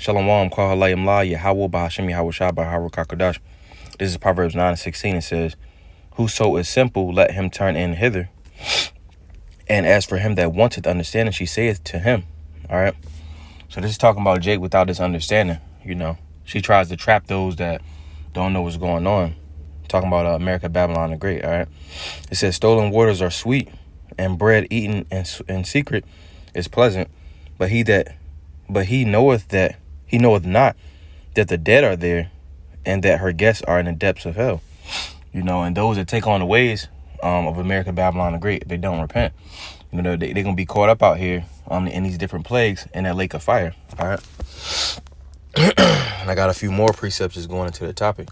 Shalom, call halayim la, Yahweh, Bahashim, Yahweh Shah, Bahar Kakadash. This is Proverbs 9:16. It says, whoso is simple, let him turn in hither. And as for him that wanteth understanding, she saith to him. All right. So this is talking about Jake without this understanding. She tries to trap those that don't know what's going on. Talking about America, Babylon the Great. All right. It says, stolen waters are sweet, and bread eaten in secret is pleasant. But he knoweth not that the dead are there, and that her guests are in the depths of hell. And those that take on the ways of America, Babylon the Great, they don't repent. They're going to be caught up out here in these different plagues in that lake of fire. All right. And I got a few more precepts just going into the topic.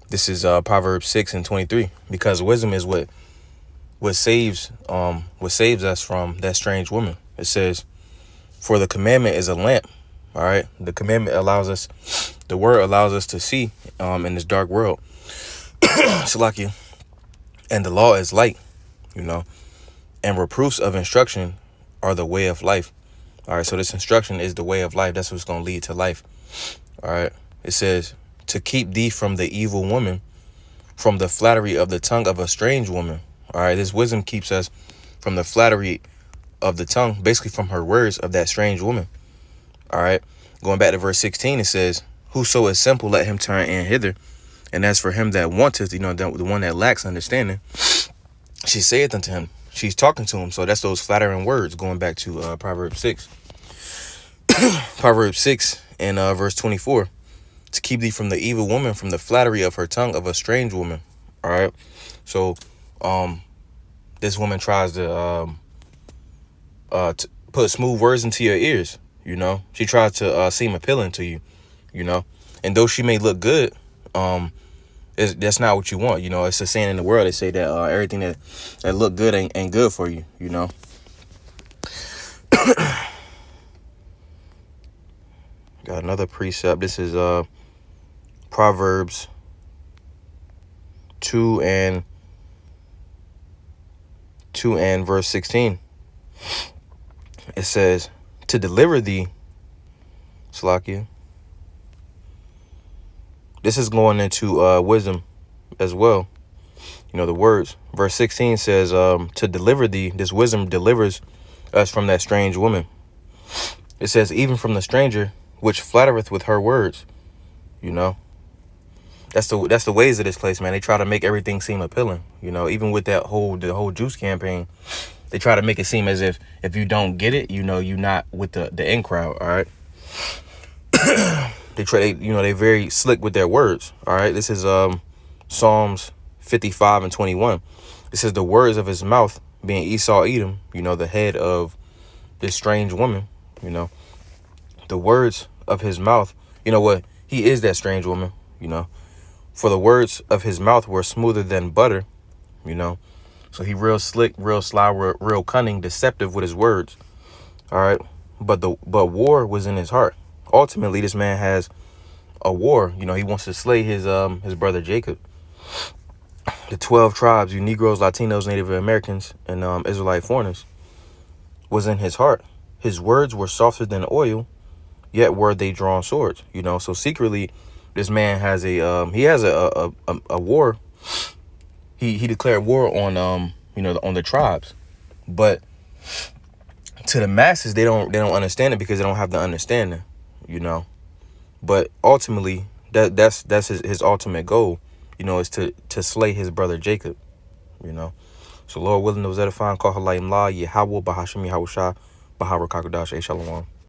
This is Proverbs 6:23, because wisdom is what saves us from that strange woman. It says, for the commandment is a lamp. All right. The commandment the word allows us to see in this dark world. Salakia. And the law is light, and reproofs of instruction are the way of life. All right. So this instruction is the way of life. That's what's going to lead to life. All right. It says, to keep thee from the evil woman, from the flattery of the tongue of a strange woman. All right. This wisdom keeps us from the flattery of the tongue, basically from her words of that strange woman. All right. Going back to verse 16, it says, whoso is simple, let him turn in hither. And as for him that wanteth, the one that lacks understanding, she saith unto him. She's talking to him. So that's those flattering words, going back to Proverbs 6. Proverbs 6 and verse 24. To keep thee from the evil woman, from the flattery of her tongue of a strange woman. All right. So this woman tries to put smooth words into your ears. She tries to seem appealing to you, and though she may look good, that's not what you want. It's a saying in the world. They say that everything that look good ain't good for you. Got another precept. This is Proverbs 2 and verse 16. It says, to deliver thee, Salakia. This is going into wisdom as well. The words. Verse 16 says, to deliver thee, this wisdom delivers us from that strange woman. It says, even from the stranger, which flattereth with her words. That's the ways of this place, man. They try to make everything seem appealing. Even with the whole juice campaign, they try to make it seem as if you don't get it, you're not with the in crowd. All right. They're very slick with their words. All right. This is Psalms 55 and 21. It says, the words of his mouth, being Esau Edom, the head of this strange woman, the words of his mouth, he is that strange woman, for the words of his mouth were smoother than butter, so he real slick, real sly, real cunning, deceptive with his words. All right. But war was in his heart. Ultimately, this man has a war. He wants to slay his brother Jacob. The 12 tribes, you Negroes, Latinos, Native Americans, and Israelite foreigners, was in his heart. His words were softer than oil, yet were they drawn swords. So secretly, this man has a war. He declared war on on the tribes, but to the masses they don't understand it because they don't have the understanding, But ultimately, that's his ultimate goal, is to slay his brother Jacob, So Lord willing, those edifying, call halayim la, Yahweh, Bahashim, Yahweh Shah, Bahar Kakadash, Shalom.